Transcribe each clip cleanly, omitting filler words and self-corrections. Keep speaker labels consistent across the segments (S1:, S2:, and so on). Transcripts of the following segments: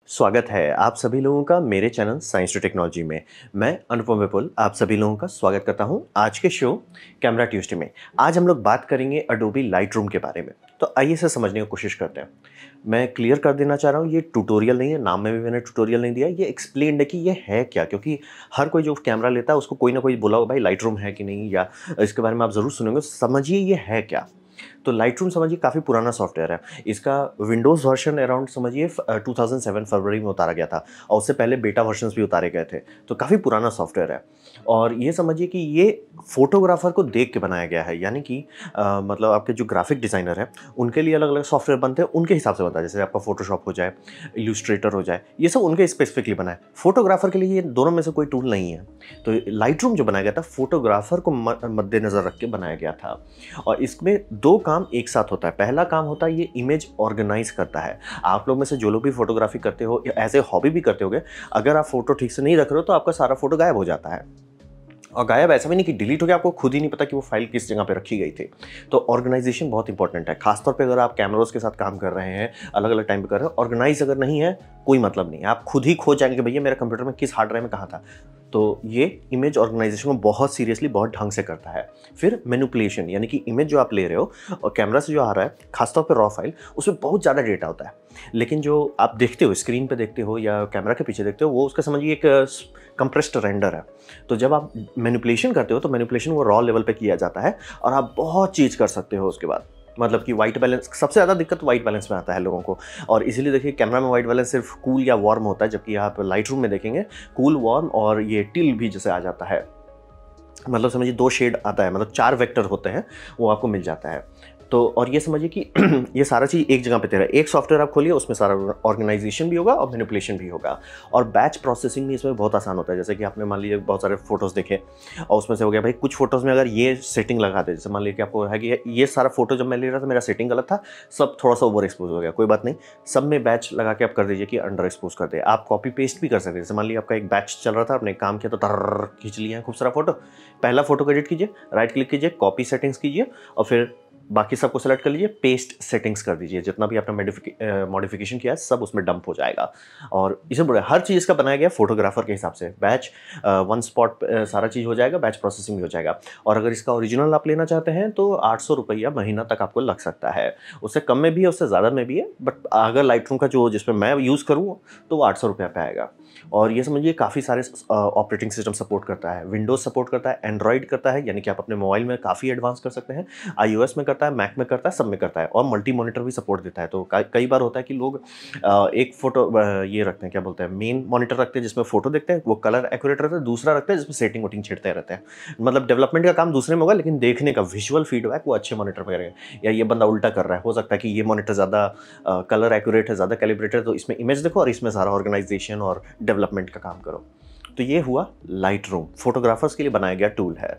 S1: स्वागत है आप सभी लोगों का मेरे चैनल साइंस टू टेक्नोलॉजी में। मैं अनुपम विपुल आप सभी लोगों का स्वागत करता हूं आज के शो कैमरा ट्यूसडे में। आज हम लोग बात करेंगे अडोबी लाइटरूम के बारे में। तो आइए इसे समझने की कोशिश करते हैं। मैं क्लियर कर देना चाह रहा हूं, ये ट्यूटोरियल नहीं है, नाम में भी मैंने ट्यूटोरियल नहीं दिया। ये एक्सप्लेन्ड है कि ये है क्या, क्योंकि हर कोई जो कैमरा लेता है उसको कोई ना कोई बोला होगा भाई लाइटरूम है कि नहीं, या इसके बारे में आप ज़रूर सुनेंगे। समझिए ये है क्या। तो लाइटरूम समझिए काफ़ी पुराना सॉफ्टवेयर है। इसका विंडोज़ वर्जन अराउंड समझिए 2007 फरवरी में उतारा गया था, और उससे पहले बेटा वर्जन्स भी उतारे गए थे। तो काफ़ी पुराना सॉफ्टवेयर है। और ये समझिए कि ये फोटोग्राफर को देख के बनाया गया है, यानी कि मतलब आपके जो ग्राफिक डिज़ाइनर है उनके लिए अलग अलग सॉफ्टवेयर बनते हैं, उनके हिसाब से बनता है। जैसे आपका फोटोशॉप हो जाए, इल्यूस्ट्रेटर हो जाए, ये सब उनके स्पेसिफिकली बना है। फोटोग्राफर के लिए ये दोनों में से कोई टूल नहीं है। तो लाइटरूम जो बनाया गया था फोटोग्राफर को मद्देनज़र रख के बनाया गया था। और इसमें दो काम एक साथ होता है। पहला काम होता है ये इमेज ऑर्गेनाइज करता है। आप लोग में से जो लोग भी फोटोग्राफी करते हो या एज ए हॉबी भी करते होगे, अगर आप फोटो ठीक से नहीं रख रहे हो तो आपका सारा फोटो गायब हो जाता है। और गायब ऐसा भी नहीं कि डिलीट हो गया, आपको खुद ही नहीं पता कि वो फाइल किस जगह पे रखी गई थी। तो ऑर्गेनाइजेशन बहुत इंपॉर्टेंट है, खासतौर पे अगर आप कैमरोज के साथ काम कर रहे हैं, अलग अलग टाइम पे कर रहे हो। ऑर्गेनाइज अगर नहीं है कोई मतलब नहीं है, आप खुद ही खो जाएंगे कि भैया मेरा कंप्यूटर में किस हार्ड ड्राइव में कहाँ था। तो ये इमेज ऑर्गेनाइजेशन को बहुत सीरियसली बहुत ढंग से करता है। फिर मैनिपुलेशन, यानी कि इमेज जो आप ले रहे हो और कैमरा से जो आ रहा है, खासतौर पे रॉ फाइल, उसमें बहुत ज़्यादा डेटा होता है। लेकिन जो आप देखते हो स्क्रीन पे देखते हो या कैमरा के पीछे देखते हो, वो उसका समझिए एक कंप्रेस्ड रेंडर है। तो जब आप मैनिपुलेशन करते हो तो मैनिपुलेशन वो रॉ लेवल पे किया जाता है और आप बहुत चीज़ कर सकते हो उसके बाद। मतलब कि वाइट बैलेंस, सबसे ज़्यादा दिक्कत वाइट बैलेंस में आता है लोगों को। और इसीलिए देखिए कैमरा में वाइट बैलेंस सिर्फ कूल या वार्म होता है, जबकि आप लाइट रूम में देखेंगे कूल, वार्म और ये टिल भी जैसे आ जाता है। मतलब समझिए 2 शेड आता है, मतलब 4 वेक्टर होते हैं, वो आपको मिल जाता है। तो और ये समझिए कि ये सारा चीज़ एक जगह पे तेरा एक सॉफ्टवेयर आप खोलिए, उसमें सारा ऑर्गेनाइजेशन भी होगा और मैनिपुलेशन भी होगा। और बैच प्रोसेसिंग भी इसमें बहुत आसान होता है। जैसे कि आपने मान लीजिए बहुत सारे फोटोज़ देखे और उसमें से हो गया भाई कुछ फोटोज़ में अगर ये सेटिंग लगा दे, जैसे मान लीजिए कि आपको है कि ये सारा फोटो जब मैं ले रहा था मेरा सेटिंग गलत था, सब थोड़ा सा ओवर एक्सपोज हो गया, कोई बात नहीं, सब में बैच लगा के आप कर दीजिए कि अंडर एक्सपोज कर दे। आप कॉपी पेस्ट भी कर सकते हैं। जैसे मान लीजिए आपका एक बैच चल रहा था, आपने काम किया तो तर खींच लिया खूब सारा फोटो। पहला फोटो को एडिट कीजिए, राइट क्लिक कीजिए, कॉपी सेटिंग्स कीजिए और फिर बाकी सबको सेलेक्ट कर लीजिए, पेस्ट सेटिंग्स कर दीजिए। जितना भी आपने मॉडिफिकेशन किया है सब उसमें डंप हो जाएगा। और इसे बोले हर चीज़ का बनाया गया फोटोग्राफर के हिसाब से। बैच वन स्पॉट सारा चीज़ हो जाएगा, बैच प्रोसेसिंग भी हो जाएगा। और अगर इसका ओरिजिनल आप लेना चाहते हैं तो 800 रुपया महीना तक आपको लग सकता है। उससे कम में भी है, उससे ज़्यादा में भी है, बट अगर लाइटरूम का जो जिसमें मैं यूज़ करूँ तो वो 800 रुपया पे आएगा। और ये समझिए काफ़ी सारे ऑपरेटिंग सिस्टम सपोर्ट करता है। विंडोज़ सपोर्ट करता है, एंड्रॉइड करता है, यानी कि आप अपने मोबाइल में काफ़ी एडवांस कर सकते हैं, iOS में करता है, मैक में करता है, सब में करता है। और मल्टी मॉनिटर भी सपोर्ट देता है। तो कई बार होता है कि लोग एक फोटो ये रखते हैं, क्या बोलते हैं, मेन मॉनिटर रखते हैं जिसमें फोटो देखते हैं, वो कलर एक्यूरेट रहता है। दूसरा रखते हैं जिसमें सेटिंग वोटिंग छिड़ते रहते हैं। मतलब डेवलपमेंट का काम दूसरे में होगा, लेकिन देखने का विजुअल फीडबैक वो अच्छे मॉनिटर पर करेगा। या ये बंदा उल्टा कर रहा है, हो सकता है कि ये मॉनिटर ज़्यादा कलर एक्यूरेट है, ज़्यादा कैलिब्रेटेड है, तो इसमें इमेज देखो और इसमें सारा ऑर्गेनाइजेशन और डेवलपमेंट का काम करो। तो ये हुआ लाइटरूम, फोटोग्राफर्स के लिए बनाया गया टूल है।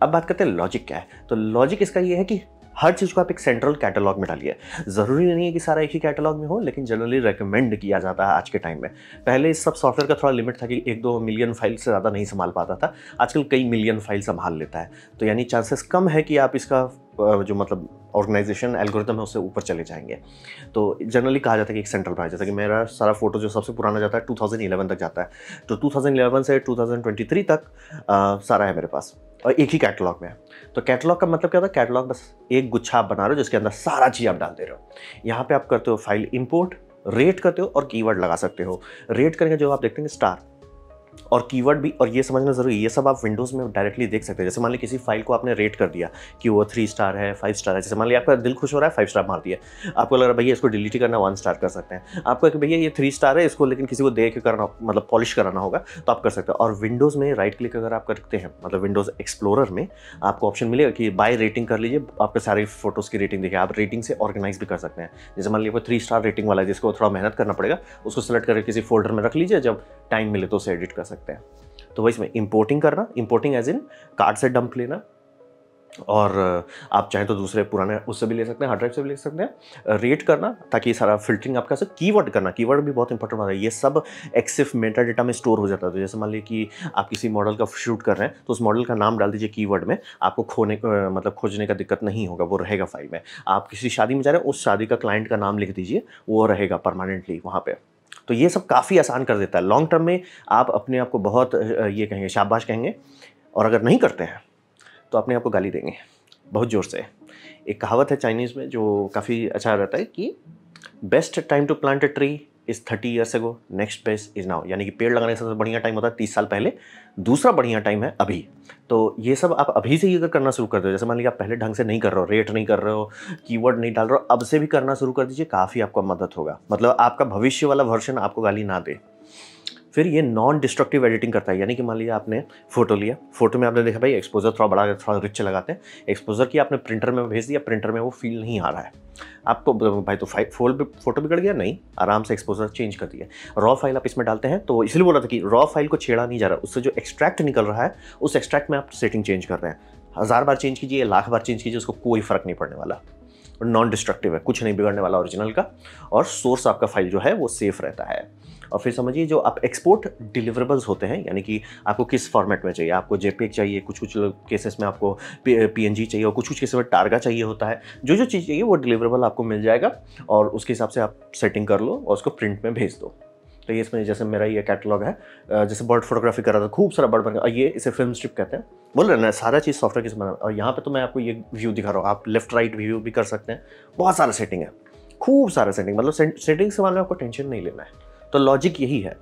S1: अब बात करते हैं लॉजिक क्या है। तो लॉजिक इसका ये है कि हर चीज़ को आप एक सेंट्रल कैटलॉग में डालिए। ज़रूरी नहीं है कि सारा एक ही कैटलॉग में हो, लेकिन जनरली रेकमेंड किया जाता है आज के टाइम में। पहले इस सब सॉफ्टवेयर का थोड़ा लिमिट था कि 1-2 मिलियन फाइल से ज़्यादा नहीं संभाल पाता था। आजकल कई मिलियन फाइल संभाल लेता है। तो यानी चांसेस कम है कि आप इसका जो मतलब ऑर्गेनाइजेशन एल्गोरिथम है उससे ऊपर चले जाएंगे। तो जनरली कहा जाता है कि एक सेंट्रल बनाए, जैसा कि मेरा सारा फोटो जो सबसे पुराना जाता है 2011 तक जाता है। तो 2011 से 2023 तक सारा है मेरे पास और एक ही कैटलॉग में है। तो कैटलॉग का मतलब क्या होता है, कैटलॉग बस एक गुच्छा आप बना रहे हो जिसके अंदर सारा चीज़ आप डाल दे रहे हो। यहाँ पे आप करते हो फाइल इंपोर्ट, रेट करते हो और कीवर्ड लगा सकते हो। रेट करेंगे जो आप देखते हैं स्टार, और कीवर्ड भी, और ये समझना ज़रूरी है, ये सब आप विंडोज़ में डायरेक्टली देख सकते हैं। जैसे मान लीजिए किसी फाइल को आपने रेट कर दिया कि वो 3 स्टार है, 5 स्टार है। जैसे मान लीजिए आपका दिल खुश हो रहा है, 5 स्टार मार दिया, आपको लग रहा है भैया इसको डिलीट ही करना, 1 स्टार कर सकते हैं। आपको कि भैया ये 3 स्टार है, इसको लेकिन किसी को दे के करना, मतलब पॉलिश कराना होगा, तो आप कर सकते हैं। और विंडोज़ में राइट क्लिक अगर आप करते हैं, मतलब विंडोज़ एक्सप्लोरर में आपको ऑप्शन मिलेगा कि बाय रेटिंग कर लीजिए, आपके सारे फोटोज़ की रेटिंग देखिए। आप रेटिंग से ऑर्गेनाइज भी कर सकते हैं। जैसे मान लीजिए 3 स्टार रेटिंग वाला है जिसको थोड़ा मेहनत करना पड़ेगा, उसको सेलेक्ट करके किसी फोल्डर में रख लीजिए, जब टाइम मिले तो उसे एडिट कर सकते हैं। तो वही इसमें इंपोर्टिंग करना, इंपोर्टिंग एज इन कार्ड से डंप लेना, और आप चाहें तो दूसरे पुराने उससे भी ले सकते हैं, हार्ड ड्राइव से भी ले सकते हैं। रेट करना ताकि सारा फ़िल्टरिंग आपका सब कीवर्ड करना, कीवर्ड भी बहुत इंपॉर्टेंट बात है। ये सब एक्सिफ मेटा डेटा में स्टोर हो जाता है। तो जैसे मान लीजिए कि आप किसी मॉडल का शूट कर रहे हैं तो उस मॉडल का नाम डाल दीजिए कीवर्ड में, आपको मतलब खोजने का दिक्कत नहीं होगा, वो रहेगा फाइल में। आप किसी शादी में जा रहे हैं, उस शादी का क्लाइंट का नाम लिख दीजिए, वो रहेगा परमानेंटली वहाँ पर। तो ये सब काफ़ी आसान कर देता है। लॉन्ग टर्म में आप अपने आप को बहुत ये कहेंगे, शाबाश कहेंगे, और अगर नहीं करते हैं तो अपने आप को गाली देंगे बहुत ज़ोर से। एक कहावत है चाइनीज़ में जो काफ़ी अच्छा रहता है कि best time to plant a tree is 30 years ago, next best is now. यानी कि पेड़ लगाने का सबसे बढ़िया टाइम होता है 30 साल पहले, दूसरा बढ़िया टाइम है अभी। तो ये सब आप अभी से ही अगर करना शुरू कर दो, जैसे मान लीजिए आप पहले ढंग से नहीं कर रहे हो, रेट नहीं कर रहे हो, कीवर्ड नहीं डाल रहे हो, अब से भी करना शुरू कर दीजिए, काफ़ी आपको मदद होगा। मतलब आपका भविष्य वाला वर्जन आपको गाली ना दे। फिर ये नॉन डिस्ट्रक्टिव एडिटिंग करता है। यानी कि मान लीजिए आपने फोटो लिया, फोटो में आपने देखा भाई एक्सपोजर थोड़ा बड़ा, थोड़ा रिच लगाते हैं, एक्सपोजर की आपने प्रिंटर में भेज दिया, प्रिंटर में वो फील नहीं आ रहा है आपको, भाई तो फोटो बिगड़ गया नहीं, आराम से एक्सपोजर चेंज कर दिया। रॉ फाइल आप इसमें डालते हैं, तो इसलिए बोला था कि रॉ फाइल को छेड़ा नहीं जा रहा, उससे जो एक्सट्रैक्ट निकल रहा है उस एक्सट्रैक्ट में आप सेटिंग चेंज कर रहे हैं। 1000 बार चेंज कीजिए, 1,00,000 बार चेंज कीजिए, उसको कोई फर्क नहीं पड़ने वाला। नॉन डिस्ट्रक्टिव है, कुछ नहीं बिगड़ने वाला ओरिजिनल का, और सोर्स आपका फाइल जो है वो सेफ रहता है। और फिर समझिए जो आप एक्सपोर्ट डिलीवरेबल्स होते हैं, यानी कि आपको किस फॉर्मेट में चाहिए, आपको जेपीईजी चाहिए, कुछ केसेस में आपको पीएनजी चाहिए, और कुछ केसेस में टारगा चाहिए होता है। जो चीज़ चाहिए वो डिलीवरेबल आपको मिल जाएगा, और उसके हिसाब से आप सेटिंग कर लो और उसको प्रिंट में भेज दो। तो ये इसमें जैसे मेरा ये कैटलॉग है, जैसे बर्ड फोटोग्राफी कर रहा था, खूब सारा बर्ड बन गया, ये इसे फिल्म स्ट्रिप कहते हैं, बोल रहे ना, सारा चीज़ सॉफ्टवेयर किस बना। और यहाँ पे तो मैं आपको ये व्यू दिखा रहा हूँ, आप लेफ्ट राइट व्यू भी कर सकते हैं। बहुत सारा सेटिंग है, खूब सारा सेटिंग, मतलब सेटिंग से मामले में आपको टेंशन नहीं लेना है। तो लॉजिक यही है,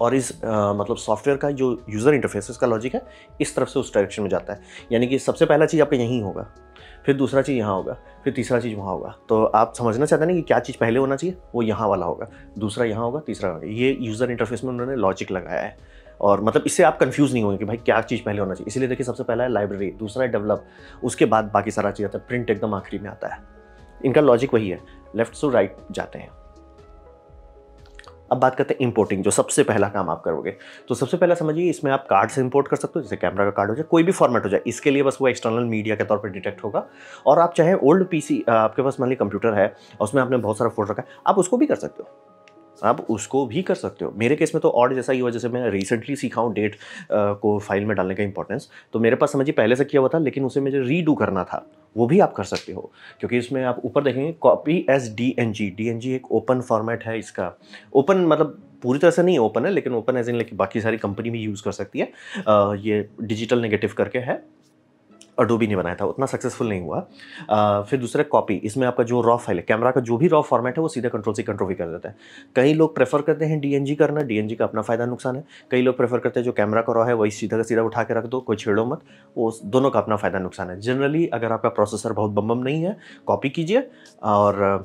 S1: और इस मतलब सॉफ्टवेयर का जो यूज़र इंटरफेस इसका लॉजिक है इस तरफ से उस डायरेक्शन में जाता है। यानी कि सबसे पहला चीज़ आपका यहीं होगा, फिर दूसरा चीज़ यहाँ होगा, फिर तीसरा चीज़ वहाँ होगा। तो आप समझना चाहते हैं ना कि क्या चीज़ पहले होना चाहिए, वो यहाँ वाला होगा, दूसरा यहाँ होगा, तीसरा होगा। ये यूज़र इंटरफेस में उन्होंने लॉजिक लगाया है, और मतलब इससे आप कंफ्यूज नहीं होंगे कि भाई क्या चीज़ पहले होना चाहिए। इसलिए देखिए, सबसे पहला है लाइब्रेरी, दूसरा है डेवलप, उसके बाद बाकी सारा चीज़ आता है, प्रिंट एकदम आखिरी में आता है। इनका लॉजिक वही है, लेफ्ट टू राइट जाते हैं। अब बात करते हैं इंपोर्टिंग, जो सबसे पहला काम आप करोगे। तो सबसे पहला समझिए, इसमें आप कार्ड से इंपोर्ट कर सकते हो, जैसे कैमरा का कार्ड हो जाए, कोई भी फॉर्मेट हो जाए। इसके लिए बस वो एक्सटर्नल मीडिया के तौर पर डिटेक्ट होगा। और आप चाहे ओल्ड पीसी, आपके पास मान ली कंप्यूटर है और उसमें आपने बहुत सारा फोटो रखा है, आप उसको भी कर सकते हो, आप उसको भी कर सकते हो। मेरे केस में तो और जैसा ही हुआ, जैसे मैं रिसेंटली सीखा हूँ डेट को फाइल में डालने का इंपॉर्टेंस, तो मेरे पास समझिए पहले से किया हुआ था, लेकिन उसे मुझे रीडू करना था। वो भी आप कर सकते हो, क्योंकि इसमें आप ऊपर देखेंगे कॉपी एज डीएनजी। डीएनजी एक ओपन फॉर्मेट है इसका, ओपन मतलब पूरी तरह से नहीं ओपन है, लेकिन ओपन एज इन लेकिन बाकी सारी कंपनी भी यूज़ कर सकती है। ये डिजिटल नेगेटिव करके है, अडोबी ने बनाया था, उतना सक्सेसफुल नहीं हुआ। फिर दूसरा कॉपी, इसमें आपका जो रॉ फाइल है, कैमरा का जो भी रॉ फॉर्मेट है वो सीधा कंट्रोल सी कंट्रोल वी कर देता है। कई लोग प्रेफर करते हैं डीएनजी करना, डीएनजी का अपना फ़ायदा नुकसान है। कई लोग प्रेफर करते हैं जो कैमरा का रॉ है वही सीधा का सीधा उठा के रख दो, कोई छेड़ो मत, वो दोनों का अपना फ़ायदा नुकसान है। जनरली अगर आपका प्रोसेसर बहुत बम नहीं है, कॉपी कीजिए, और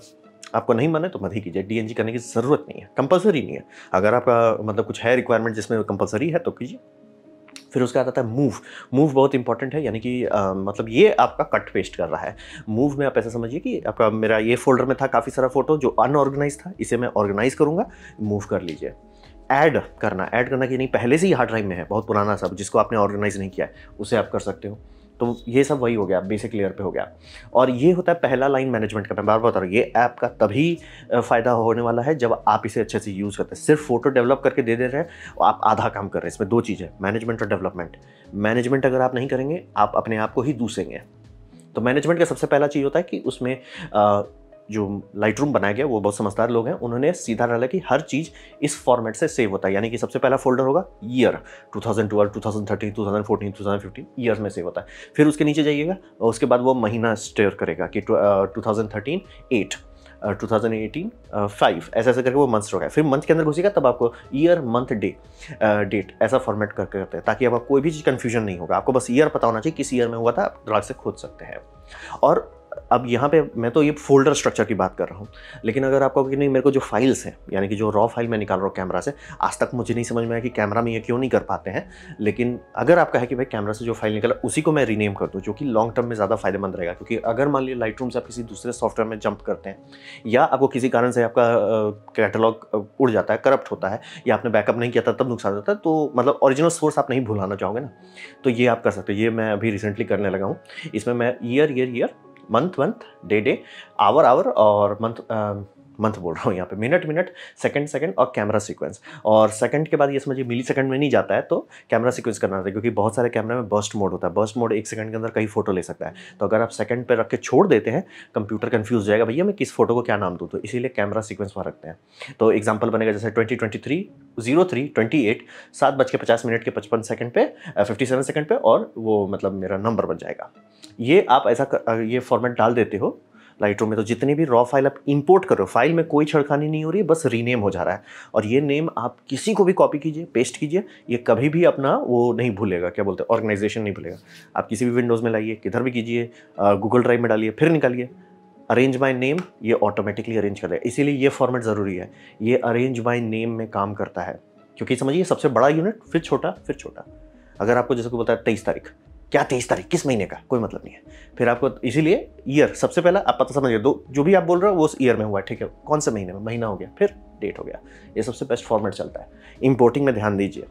S1: आपको नहीं माने तो मत ही कीजिए। डीएनजी करने की ज़रूरत नहीं है, कंपलसरी नहीं है। अगर आपका मतलब कुछ है रिक्वायरमेंट जिसमें कंपलसरी है तो कीजिए। फिर उसके बाद आता है मूव। मूव बहुत इंपॉर्टेंट है, यानी कि मतलब ये आपका कट पेस्ट कर रहा है। मूव में आप ऐसा समझिए कि आपका मेरा ये फोल्डर में था काफ़ी सारा फोटो जो अनऑर्गेनाइज था, इसे मैं ऑर्गेनाइज करूँगा, मूव कर लीजिए। ऐड करना कि नहीं पहले से ही हार्ड ड्राइव में है, बहुत पुराना सब जिसको आपने ऑर्गेनाइज नहीं किया है, उसे आप कर सकते हो। तो ये सब वही हो गया, बेसिक लेयर पे हो गया। और ये होता है पहला लाइन मैनेजमेंट का। मैं बार बार बता रहा हूँ, ये ऐप का तभी फ़ायदा होने वाला है जब आप इसे अच्छे से यूज़ करते हैं। सिर्फ फोटो डेवलप करके दे रहे हैं, आप आधा काम कर रहे हैं। इसमें दो चीज़ है, मैनेजमेंट और डेवलपमेंट। मैनेजमेंट अगर आप नहीं करेंगे, आप अपने आप को ही दूसेंगे। तो मैनेजमेंट का सबसे पहला चीज़ होता है कि उसमें जो लाइटरूम बनाया गया, वो बहुत समझदार लोग हैं, उन्होंने सीधा डाला कि हर चीज़ इस फॉर्मेट से सेव होता है। यानी कि सबसे पहला फोल्डर होगा ईयर, 2012, 2013, 2014, 2015 ईयर्स में सेव होता है। फिर उसके नीचे जाइएगा और उसके बाद वो महीना स्टेयर करेगा कि 2013 8, 2018 5, ऐसा करके वो मंथ्स होगा। फिर मंथ के अंदर घुसेगा तब आपको ईयर मंथ डे डेट ऐसा फॉर्मेट करके करते हैं, ताकि आपको कोई भी चीज़ कन्फ्यूजन नहीं होगा। आपको बस ईयर पता होना चाहिए किस ईयर में हुआ था, आप राग से खोज सकते हैं। और अब यहाँ पे मैं तो ये फ़ोल्डर स्ट्रक्चर की बात कर रहा हूँ, लेकिन अगर आपको कि नहीं मेरे को जो फाइल्स हैं, यानी कि जो रॉ फाइल मैं निकाल रहा हूँ कैमरा से, आज तक मुझे नहीं समझ में आया कि कैमरा में ये क्यों नहीं कर पाते हैं। लेकिन अगर आपका है कि भाई कैमरा से जो फाइल निकला उसी को मैं रीनेम कर दूँ, जो कि लॉन्ग टर्म में ज़्यादा फायदेमंद रहेगा। क्योंकि अगर मान लीजिए लाइट रूम से आप किसी दूसरे सॉफ्टवेयर में जंप करते हैं, या आपको किसी कारण से आपका कैटलॉग उड़ जाता है, करप्ट होता है, या आपने बैकअप नहीं किया था तब नुकसान होता है, तो मतलब ओरिजिनल सोर्स आप नहीं भुलाना चाहोगे ना, तो ये आप कर सकते हो। ये मैं अभी रिसेंटली करने लगा हूँ। इसमें मैं ईयर, मंथ, डे, आवर और मंथ बोल रहा हूँ यहाँ पे, मिनट, सेकंड और कैमरा सीक्वेंस। और सेकंड के बाद ये समझिए मिली सेकंड में नहीं जाता है, तो कैमरा सीक्वेंस करना होता है, क्योंकि बहुत सारे कैमरा में बर्स्ट मोड होता है। बर्स्ट मोड 1 सेकंड के अंदर कई फोटो ले सकता है। तो अगर आप सेकंड पे रख के छोड़ देते हैं, कंप्यूटर कंफ्यूज हो जाएगा, भैया मैं किस फोटो को क्या नाम दूँ, तो इसीलिए कैमरा सीक्वेंस वहाँ रखते हैं। तो एग्जाम्पल बनेगा जैसे 2023-03-28 7:50 के 55 सेकंड पे 57 सेकंड पे, और वो मतलब मेरा नंबर बन जाएगा। ये आप ऐसा ये फॉर्मेट डाल देते हो लाइट रूम में, तो जितनी भी रॉ फाइल आप इंपोर्ट कर रहे हो, फाइल में कोई छेड़खानी नहीं हो रही है, बस रीनेम हो जा रहा है। और ये नेम आप किसी को भी कॉपी कीजिए, पेस्ट कीजिए, ये कभी भी अपना वो नहीं भूलेगा, क्या बोलते हैं, ऑर्गेनाइजेशन नहीं भूलेगा। आप किसी भी विंडोज़ में लाइए, किधर भी कीजिए, गूगल ड्राइव में डालिए, फिर निकालिए, अरेंज बाय नेम, ये ऑटोमेटिकली अरेंज कर देगा। इसीलिए ये फॉर्मेट ज़रूरी है। ये अरेंज बाय नेम में काम करता है, क्योंकि समझिए सबसे बड़ा यूनिट, फिर छोटा, फिर छोटा। अगर आपको जैसे को बताया 23 तारीख, क्या 23 तारीख किस महीने का, कोई मतलब नहीं है। फिर आपको इसीलिए ईयर सबसे पहला आप पता समझिए, दो जो भी आप बोल रहे हो वो उस ईयर में हुआ है, ठीक है, कौन से महीने में, महीना हो गया, फिर डेट हो गया। ये सबसे बेस्ट फॉर्मेट चलता है। इंपोर्टिंग में ध्यान दीजिए,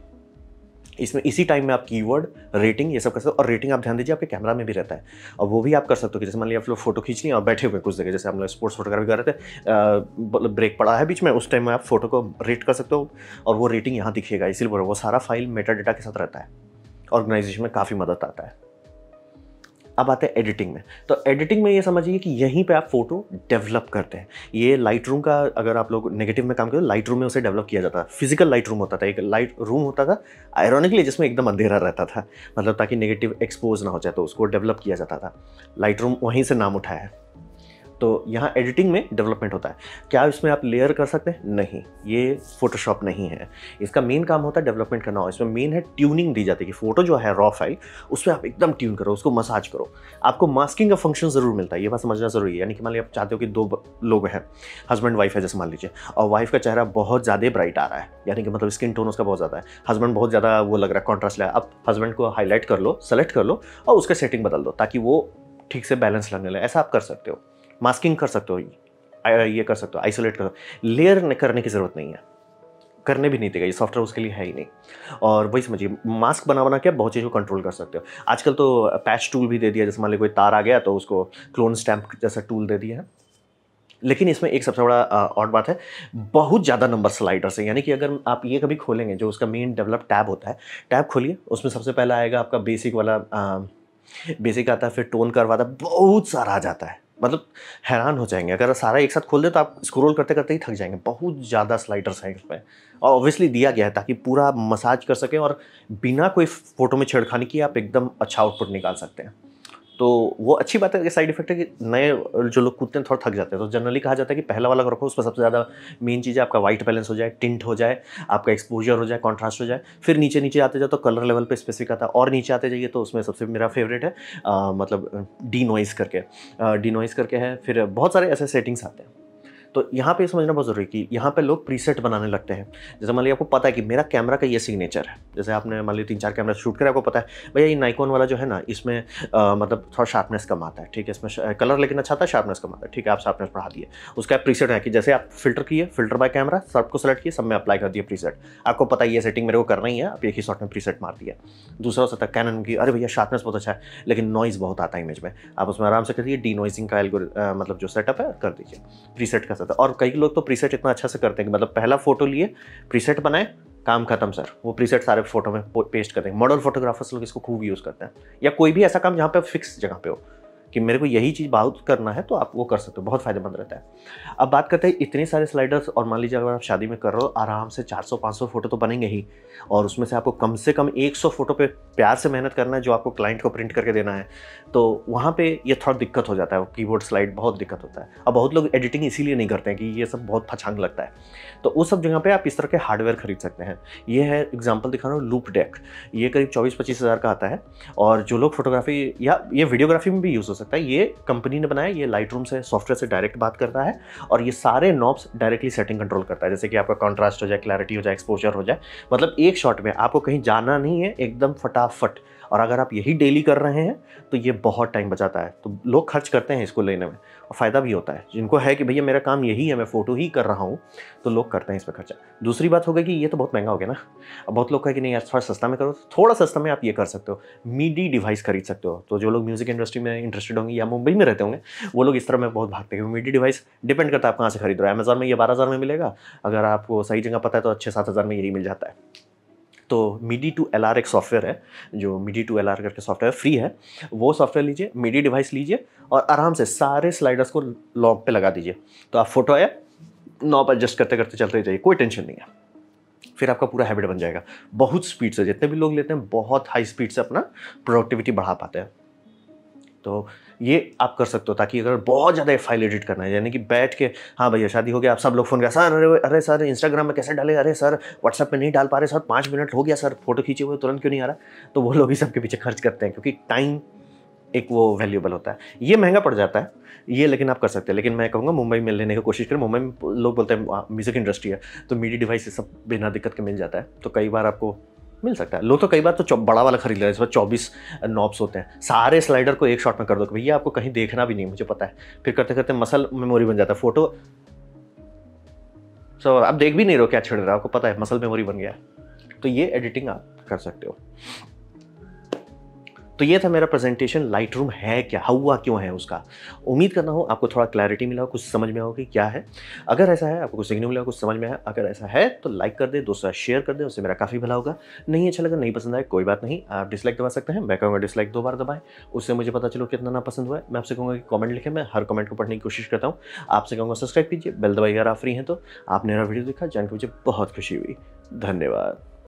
S1: इसमें इसी टाइम में आप कीवर्ड, रेटिंग, ये सब कर सकते हो। और रेटिंग आप ध्यान दीजिए आपके कैमरा में भी रहता है, और वो भी आप कर सकते हो कि जैसे मान लीजिए आप लोग फोटो खींच लिए और बैठे हुए कुछ जगह, जैसे हम लोग स्पोर्ट्स फोटोग्राफी कर रहे थे, ब्रेक पड़ा है बीच में, उस टाइम में आप फोटो को रेट कर सकते हो, और वो रेटिंग यहाँ दिखेगा। इसीलिए वो सारा फाइल मेटा डेटा के साथ रहता है, ऑर्गेनाइजेशन में काफ़ी मदद आता है। अब आते हैं एडिटिंग में। तो एडिटिंग में ये समझिए कि यहीं पे आप फोटो डेवलप करते हैं। ये लाइट रूम का, अगर आप लोग नेगेटिव में काम करें, लाइट रूम में उसे डेवलप किया जाता है। फिजिकल लाइट रूम होता था, एक लाइट रूम होता था आयरॉनिकली, जिसमें एकदम अंधेरा रहता था, मतलब ताकि नेगेटिव एक्सपोज ना हो जाए, तो उसको डेवलप किया जाता था। लाइट रूम वहीं से नाम उठाया है। तो यहाँ एडिटिंग में डेवलपमेंट होता है। क्या इसमें आप लेयर कर सकते हैं? नहीं, ये फोटोशॉप नहीं है। इसका मेन काम होता है डेवलपमेंट करना हो। इसमें मेन है ट्यूनिंग दी जाती है कि फोटो जो है रॉ फाइल, उसमें आप एकदम ट्यून करो, उसको मसाज करो। आपको मास्किंग का फंक्शन ज़रूर मिलता है, ये बात समझना ज़रूरी है। यानी कि मान लीजिए आप चाहते हो कि दो लोग हैं, हस्बैंड वाइफ है जैसे मान लीजिए, और वाइफ का चेहरा बहुत ज़्यादा ब्राइट आ रहा है, यानी कि मतलब स्किन टोन उसका बहुत ज़्यादा है, हस्बैंड बहुत ज़्यादा वो लग रहा है, कॉन्ट्रास्ट लगा। अब हस्बैंड को हाईलाइट कर लो, सेलेक्ट कर लो, और उसका सेटिंग बदल दो ताकि वो ठीक से बैलेंस लगने लगे। ऐसा आप कर सकते हो। मास्किंग कर सकते हो, ये कर सकते हो, आइसोलेट कर सकते हो। लेयर करने की ज़रूरत नहीं है, करने भी नहीं देगा, ये सॉफ्टवेयर उसके लिए है ही नहीं। और वही समझिए, मास्क बना क्या बहुत चीज़ों को कंट्रोल कर सकते हो। आजकल तो पैच टूल भी दे दिया, जैसे मान लीजिए कोई तार आ गया तो उसको क्लोन स्टैम्प जैसा टूल दे दिया है। लेकिन इसमें एक सबसे बड़ा और बात है, बहुत ज़्यादा नंबर स्लाइडर्स है। यानी कि अगर आप ये कभी खोलेंगे, जो उसका मेन डेवलप टैब होता है, टैब खोलिए, उसमें सबसे पहला आएगा आपका बेसिक वाला, बेसिक आता है, फिर टोन कर्व आता है, बहुत सारा आ जाता है, मतलब हैरान हो जाएंगे। अगर सारा एक साथ खोल दे तो आप स्क्रॉल करते करते ही थक जाएंगे। बहुत ज़्यादा स्लाइडर्स हैं इसमें, और ऑब्वियसली दिया गया है ताकि पूरा मसाज कर सकें, और बिना कोई फोटो में छेड़खानी किए आप एकदम अच्छा आउटपुट निकाल सकते हैं। तो वो अच्छी बात है कि साइड इफेक्ट है कि नए जो लोग कूदते हैं थोड़ा थक जाते हैं। तो जनरली कहा जाता है कि पहला वाला रखो, उसमें सबसे ज़्यादा मेन चीज़ है आपका वाइट बैलेंस हो जाए, टिंट हो जाए, आपका एक्सपोजर हो जाए, कॉन्ट्रास्ट हो जाए। फिर नीचे नीचे आते जाओ तो कलर लेवल पे स्पेसिफिक आता है, और नीचे आते जाइए तो उसमें सबसे मेरा फेवरेट है मतलब डी नॉइज़ करके है। फिर बहुत सारे ऐसे सेटिंग्स आते हैं। तो यहाँ पे समझना बहुत ज़रूरी है कि यहाँ पे लोग प्रीसेट बनाने लगते हैं। जैसे मान लीजिए आपको पता है कि मेरा कैमरा का ये सिग्नेचर है, जैसे आपने मान लीजिए 3-4 कैमरा शूट करा, आपको पता है भैया ये नाइकॉन वाला जो है ना, इसमें मतलब थोड़ा शार्पनेस कम आता है, ठीक है, इसमें कलर लेकिन अच्छा आता है, शार्पनेस कम आता है, ठीक है, आप शार्पनेस बढ़ा दिए। उसका प्रीसेट है कि जैसे आप फिल्टर किए, फिल्टर बाय कैमरा, सबको सेलेक्ट किए, सब में अप्लाई कर दिए प्रीसेट। आपको पता है ये सेटिंग मेरे को करना ही है, आप एक ही शॉट में प्रीसेट मार दिया। दूसरा हो सकता है कैनन की, अरे भैया शार्पनेस बहुत अच्छा है लेकिन नॉइज़ बहुत आता है इमेज में, आप उसमें आराम से करिए डी नॉइजिंग का मतलब जो सेटअप है कर दीजिए, प्रीसेट का सकता है। और कई लोग तो प्रीसेट इतना अच्छा से करते हैं कि मतलब पहला फोटो लिए, प्रीसेट बनाए, काम खत्म सर, वो प्रीसेट सारे फोटो में पेस्ट कर देंगे। मॉडर्न फोटोग्राफर्स लोग इसको खूब यूज़ करते हैं, या कोई भी ऐसा काम जहाँ पे फिक्स जगह पे हो कि मेरे को यही चीज़ बहुत करना है, तो आप वो कर सकते हो, बहुत फायदेमंद रहता है। अब बात करते हैं इतने सारे स्लाइडर्स, और मान लीजिए अगर आप शादी में कर रहे हो, आराम से 400-500 फोटो तो बनेंगे ही, और उसमें से आपको कम से कम 100 फोटो पे प्यार से मेहनत करना है, जो आपको क्लाइंट को प्रिंट करके देना है। तो वहाँ पे ये थोड़ा दिक्कत हो जाता है, वो कीबोर्ड स्लाइड बहुत दिक्कत होता है। अब बहुत लोग एडिटिंग इसीलिए नहीं करते हैं कि ये सब बहुत फछांग लगता है, तो उस सब जगह पे आप इस तरह के हार्डवेयर खरीद सकते हैं। ये है एग्जांपल दिखा रहा हूँ, लूपडेक। ये करीब 24-25 हज़ार का आता है, और जो लोग फोटोग्राफी या ये वीडियोग्राफी में भी यूज़ हो सकता सकता है। ये कंपनी ने बनाया, ये लाइट रूम से सॉफ्टवेयर से डायरेक्ट बात करता है और ये सारे नॉब्स डायरेक्टली सेटिंग कंट्रोल करता है, जैसे कि आपका कॉन्ट्रास्ट हो जाए, क्लैरिटी हो जाए, एक्सपोजर हो जाए, मतलब एक शॉट में आपको कहीं जाना नहीं है, एकदम फटाफट। और अगर आप यही डेली कर रहे हैं तो ये बहुत टाइम बचाता है, तो लोग खर्च करते हैं इसको लेने में और फ़ायदा भी होता है। जिनको है कि भैया मेरा काम यही है, मैं फ़ोटो ही कर रहा हूँ, तो लोग करते हैं इस पर खर्चा। दूसरी बात हो गई कि ये तो बहुत महंगा हो गया ना। अब बहुत लोग कहें कि नहीं यार थोड़ा सस्ता में करो, थोड़ा सस्ता में आप ये कर सकते हो, मीडी डिवाइस खरीद सकते हो। तो जो लोग म्यूज़िक इंडस्ट्री में इंटरेस्टेड होंगे या मुंबई में रहते होंगे, वो लोग इस तरह में बहुत भागते हैं। मीडी डिवाइस डिपेंड करता है आप कहाँ से खरीद रहे हो। अमेज़ॉन में ये 12,000 में मिलेगा, अगर आपको सही जगह पता है तो अच्छे 7,000 में यही मिल जाता है। तो मीडी टू एलआर एक सॉफ्टवेयर है, जो मीडी टू एलआर करके सॉफ्टवेयर फ्री है, वो सॉफ्टवेयर लीजिए, मीडी डिवाइस लीजिए और आराम से सारे स्लाइडर्स को लॉक पे लगा दीजिए। तो आप फोटो आया, नॉब एडजस्ट करते करते चलते जाइए, कोई टेंशन नहीं है। फिर आपका पूरा हैबिट बन जाएगा। बहुत स्पीड से, जितने भी लोग लेते हैं बहुत हाई स्पीड से अपना प्रोडक्टिविटी बढ़ा पाते हैं। तो ये आप कर सकते हो, ताकि अगर बहुत ज़्यादा फाइल एडिट करना है, यानी कि बैठ के हाँ भैया शादी हो गया, आप सब लोग फ़ोन किया सर, अरे सर इंस्टाग्राम में कैसे डाले, अरे सर व्हाट्सएप पे नहीं डाल पा रहे सर, 5 मिनट हो गया सर, फोटो खींचे हुए तुरंत क्यों नहीं आ रहा। तो वो लोग ही सबके पीछे खर्च करते हैं, क्योंकि टाइम एक वो वैल्यूएबल होता है। ये महंगा पड़ जाता है ये, लेकिन आप कर सकते हैं। लेकिन मैं कहूँगा मुंबई में लेने की कोशिश करें। मुंबई में लोग बोलते हैं म्यूज़िक इंडस्ट्री है तो मीडिया डिवाइस सब बिना दिक्कत के मिल जाता है, तो कई बार आपको मिल सकता है। लोग तो कई बार तो बड़ा वाला खरीद लेते हैं, इसमें 24 नॉब्स होते हैं, सारे स्लाइडर को एक शॉट में कर दो कि भैया आपको कहीं देखना भी नहीं, मुझे पता है। फिर करते करते मसल मेमोरी बन जाता है, फोटो सो आप देख भी नहीं रहो क्या छिड़ रहा है, आपको पता है मसल मेमोरी बन गया है। तो ये एडिटिंग आप कर सकते हो। तो ये था मेरा प्रेजेंटेशन, लाइट रूम है क्या, हुआ क्यों है उसका। उम्मीद करना हो आपको थोड़ा क्लैरिटी मिला हो, कुछ समझ में आओ कि क्या है। अगर ऐसा है, आपको कुछ सीखने मिला, कुछ समझ में आया, अगर ऐसा है तो लाइक कर दे, दोस्तों शेयर कर दे, उससे मेरा काफ़ी भला होगा। नहीं अच्छा लगा, नहीं पसंद आए, कोई बात नहीं, आप डिसलाइक दबा सकते हैं। मैं कहूँगा डिसलाइक 2 बार दबाएं, उससे मुझे पता चलो कितना ना पसंद हुआ है। मैं आपसे कहूँगा कि कॉमेंट लिखें, मैं हर कमेंट को पढ़ने की कोशिश करता हूँ। आपसे कहूँगा सब्सक्राइब कीजिए, बेल दबाइए अगर आप फ्री हैं तो। आपने मेरा वीडियो देखा, जान के मुझे बहुत खुशी हुई। धन्यवाद।